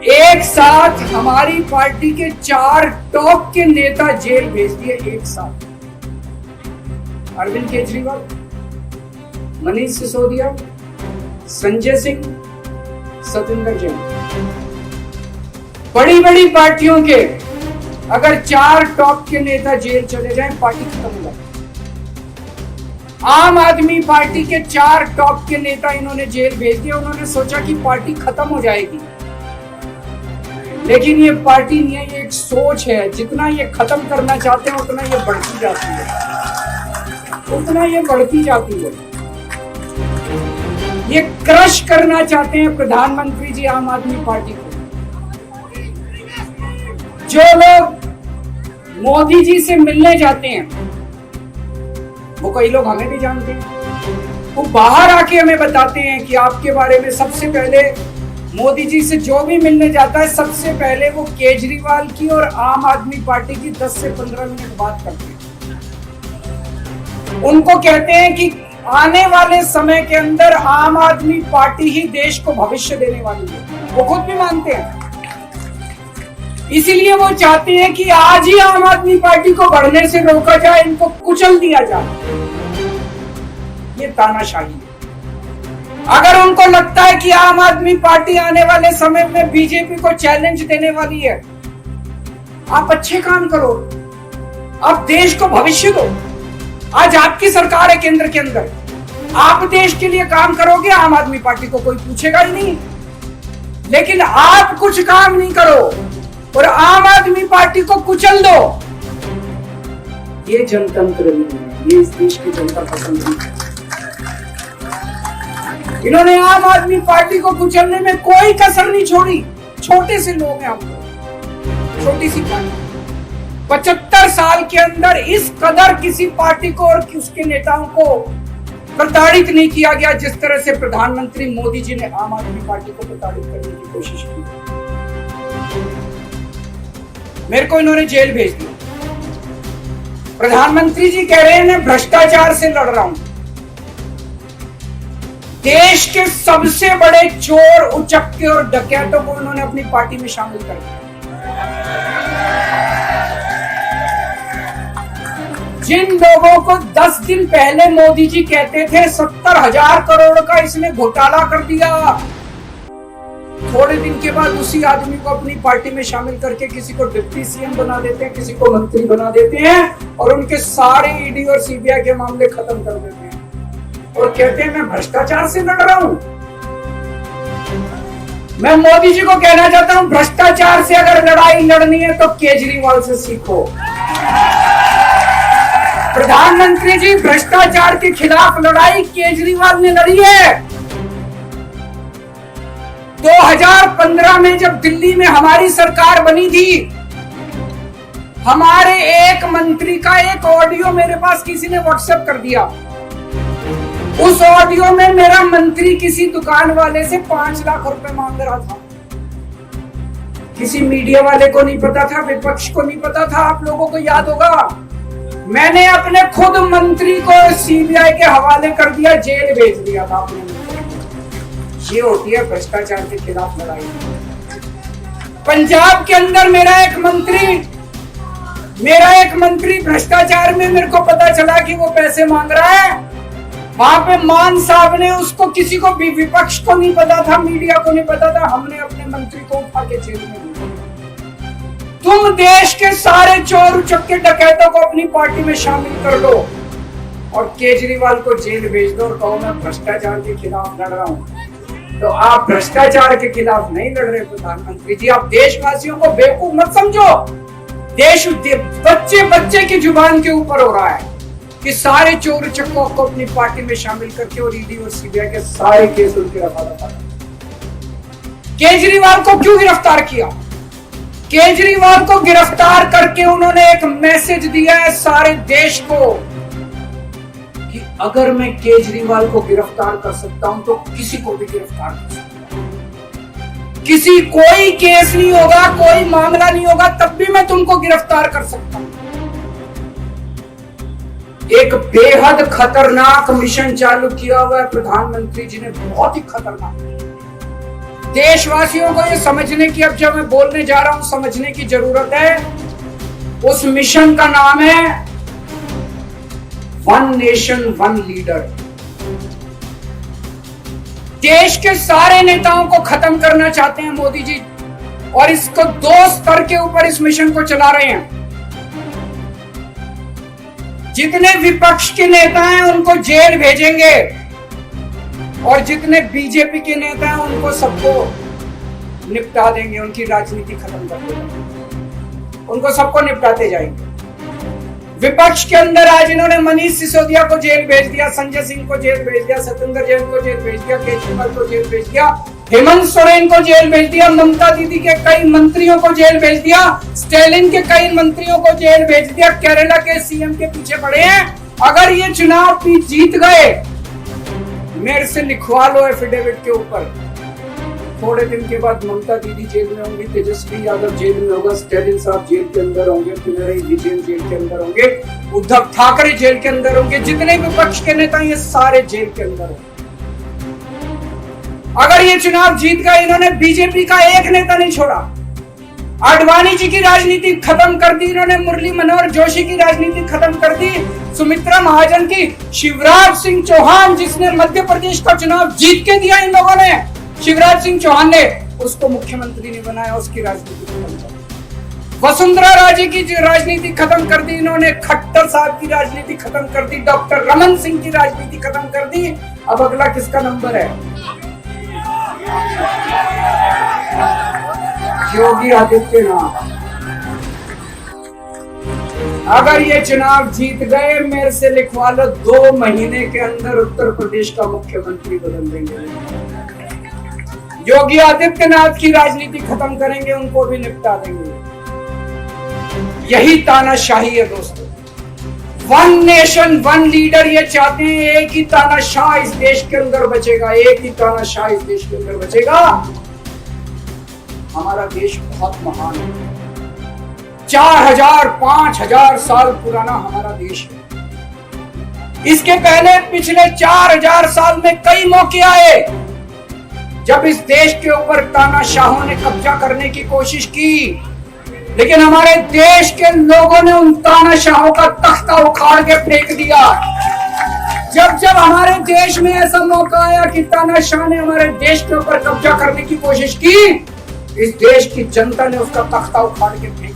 एक साथ हमारी पार्टी के 4 टॉप के नेता जेल भेज दिए एक साथ। अरविंद केजरीवाल, मनीष सिसोदिया, संजय सिंह, सतिंदर जैन। बड़ी बड़ी पार्टियों के अगर 4 टॉप के नेता जेल चले जाएं, पार्टी खत्म हो जाती। आम आदमी पार्टी के 4 टॉप के नेता इन्होंने जेल भेज दिए। उन्होंने सोचा कि पार्टी खत्म हो जाएगी, लेकिन ये पार्टी नहीं है, ये एक सोच है। जितना ये खत्म करना चाहते हैं उतना ये बढ़ती जाती है, उतना ये बढ़ती जाती है। ये क्रश करना चाहते हैं प्रधानमंत्री जी आम आदमी पार्टी को। जो लोग मोदी जी से मिलने जाते हैं, वो कई लोग हमें भी जानते हैं, वो बाहर आके हमें बताते हैं कि आपके बारे में सबसे पहले मोदी जी से जो भी मिलने जाता है, सबसे पहले वो केजरीवाल की और आम आदमी पार्टी की 10 से 15 मिनट बात करते हैं। उनको कहते हैं कि आने वाले समय के अंदर आम आदमी पार्टी ही देश को भविष्य देने वाली है। वो खुद भी मानते हैं। इसीलिए वो चाहते हैं कि आज ही आम आदमी पार्टी को बढ़ने से रोका जाए, इनको कुचल दिया जाए। ये तानाशाही है। अगर उनको लगता है कि आम आदमी पार्टी आने वाले समय में बीजेपी को चैलेंज देने वाली है, आप अच्छे काम करो, आप देश को भविष्य दो। आज आपकी सरकार है केंद्र के अंदर, आप देश के लिए काम करोगे, आम आदमी पार्टी को कोई पूछेगा ही नहीं। लेकिन आप कुछ काम नहीं करो और आम आदमी पार्टी को कुचल दो, ये जनतंत्र नहीं है, ये इस देश की जनता पसंद नहीं है। इन्होंने आम आदमी पार्टी को कुचलने में कोई कसर नहीं छोड़ी। छोटे से लोग हैं हम लोग, छोटी सी पार्टी। 75 साल के अंदर इस कदर किसी पार्टी को और उसके नेताओं को प्रताड़ित नहीं किया गया जिस तरह से प्रधानमंत्री मोदी जी ने आम आदमी पार्टी को प्रताड़ित करने की कोशिश की। मेरे को इन्होंने जेल भेज दिया। प्रधानमंत्री जी कह रहे हैं मैं भ्रष्टाचार से लड़ रहा हूं। देश के सबसे बड़े चोर, उचक्के और डकैतों को इन्होंने अपनी पार्टी में शामिल कर दिया। जिन लोगों को 10 दिन पहले मोदी जी कहते थे 70,000 करोड़ का इसने घोटाला कर दिया, थोड़े दिन के बाद उसी आदमी को अपनी पार्टी में शामिल करके किसी को डिप्टी सीएम बना देते हैं, किसी को मंत्री बना देते हैं और उनके सारे ईडी और सीबीआई के मामले खत्म कर देते हैं और कहते हैं मैं भ्रष्टाचार से लड़ रहा हूं। मैं मोदी जी को कहना चाहता हूं, भ्रष्टाचार से अगर लड़ाई लड़नी है तो केजरीवाल से सीखो। प्रधानमंत्री जी, भ्रष्टाचार के खिलाफ लड़ाई केजरीवाल ने लड़ी है। 2015 में जब दिल्ली में हमारी सरकार बनी थी, हमारे एक मंत्री का एक ऑडियो मेरे पास किसी ने व्हाट्सएप कर दिया। उस ऑडियो में मेरा मंत्री किसी दुकान वाले से 5 लाख रुपए मांग रहा था। किसी मीडिया वाले को नहीं पता था, विपक्ष को नहीं पता था। आप लोगों को याद होगा, मैंने अपने खुद मंत्री को सीबीआई के हवाले कर दिया, जेल भेज दिया था अपने। ये होती है भ्रष्टाचार के खिलाफ लड़ाई। पंजाब के अंदर मेरा एक मंत्री भ्रष्टाचार में, मेरे को पता चला कि वो पैसे मांग रहा है। वहां पे मान साहब ने उसको, किसी को भी, विपक्ष को नहीं पता था, मीडिया को नहीं पता था, हमने अपने मंत्री को उठा के जेल में दिया। तुम देश के सारे चोर उचक्के डकैतों को अपनी पार्टी में शामिल कर लो और केजरीवाल को जेल भेज दो और कहो मैं भ्रष्टाचार के खिलाफ लड़ रहा हूं। तो आप भ्रष्टाचार के खिलाफ नहीं लड़ रहे प्रधानमंत्री जी। आप देशवासियों को बेवकूफ मत समझो। देश बच्चे बच्चे की जुबान के ऊपर हो रहा है कि सारे चोर चक्कों को अपनी पार्टी में शामिल करके और ईडी और सीबीआई के सारे केस उनके रफा दफा। केजरीवाल को क्यों गिरफ्तार किया? केजरीवाल को गिरफ्तार करके उन्होंने एक मैसेज दिया है सारे देश को कि अगर मैं केजरीवाल को गिरफ्तार कर सकता हूं तो किसी को भी गिरफ्तार कर सकता हूं। किसी कोई केस नहीं होगा, कोई मामला नहीं होगा, तब भी मैं तुमको गिरफ्तार कर सकता हूं। एक बेहद खतरनाक मिशन चालू किया हुआ है प्रधानमंत्री जी ने, बहुत ही खतरनाक। देशवासियों को ये समझने की, अब जब मैं बोलने जा रहा हूं, समझने की जरूरत है। उस मिशन का नाम है वन नेशन वन लीडर। देश के सारे नेताओं को खत्म करना चाहते हैं मोदी जी, और इसको 2 स्तर के ऊपर इस मिशन को चला रहे हैं। जितने विपक्ष के नेता हैं उनको जेल भेजेंगे, और जितने बीजेपी के नेता हैं उनको सबको निपटा देंगे, उनकी राजनीति खत्म कर देंगे, उनको सबको निपटाते जाएंगे। विपक्ष के अंदर आज इन्होंने मनीष सिसोदिया को जेल भेज दिया, संजय सिंह को जेल भेज दिया, सत्येंद्र जैन को जेल भेज दिया, केजरीवाल को जेल भेज दिया, हेमंत सोरेन को जेल भेज दिया, ममता दीदी के कई मंत्रियों को जेल भेज दिया, स्टालिन के कई मंत्रियों को जेल भेज दिया, केरला के सीएम के पीछे पड़े हैं। अगर ये चुनाव जीत गए, मेरे से लिखवा लो एफिडेविट के ऊपर, थोड़े दिन के बाद ममता दीदी जेल में होंगी, तेजस्वी यादव जेल में होगा, स्टालिन साहब जेल के अंदर होंगे, पिनराई विजयन जेल के अंदर होंगे, उद्धव ठाकरे जेल के अंदर होंगे, जितने विपक्ष के नेता ये सारे जेल के अंदर होंगे। अगर ये चुनाव जीत गए, इन्होंने बीजेपी का एक नेता नहीं छोड़ा, आडवाणी जी की राजनीति खत्म कर दी इन्होंने, मुरली मनोहर जोशी की राजनीति खत्म कर दी, सुमित्रा महाजन की, शिवराज सिंह चौहान जिसने मध्य प्रदेश का चुनाव जीत के दिया इन लोगों ने, शिवराज सिंह चौहान ने उसको मुख्यमंत्री नहीं बनाया, उसकी राजनीति खत्म कर दी। वसुंधरा राजे की राजनीति खत्म कर दी इन्होंने, खट्टर साहब की राजनीति खत्म कर दी, डॉक्टर रमन सिंह की राजनीति खत्म कर दी। अब अगला किसका नंबर है? योगी आदित्यनाथ। अगर ये चुनाव जीत गए, मेरे से लिखवा लो, 2 महीने के अंदर उत्तर प्रदेश का मुख्यमंत्री बदल देंगे। योगी आदित्यनाथ की राजनीति खत्म करेंगे, उनको भी निपटा देंगे। यही तानाशाही है दोस्तों। वन नेशन वन लीडर ये चाहते हैं, एक ही तानाशाह इस देश के अंदर बचेगा, एक ही तानाशाह इस देश के अंदर बचेगा। हमारा देश बहुत महान है, 4000-5000 साल पुराना हमारा देश है। इसके पहले पिछले 4000 साल में कई मौके आए जब इस देश के ऊपर तानाशाहों ने कब्जा करने की कोशिश की, लेकिन हमारे देश के लोगों ने उन तानाशाहों का तख्ता उखाड़ के फेंक दिया। जब जब हमारे देश में ऐसा मौका आया कि तानाशाह ने हमारे देश के ऊपर कब्जा करने की कोशिश की, इस देश की जनता ने उसका तख्ता उखाड़ के फेंक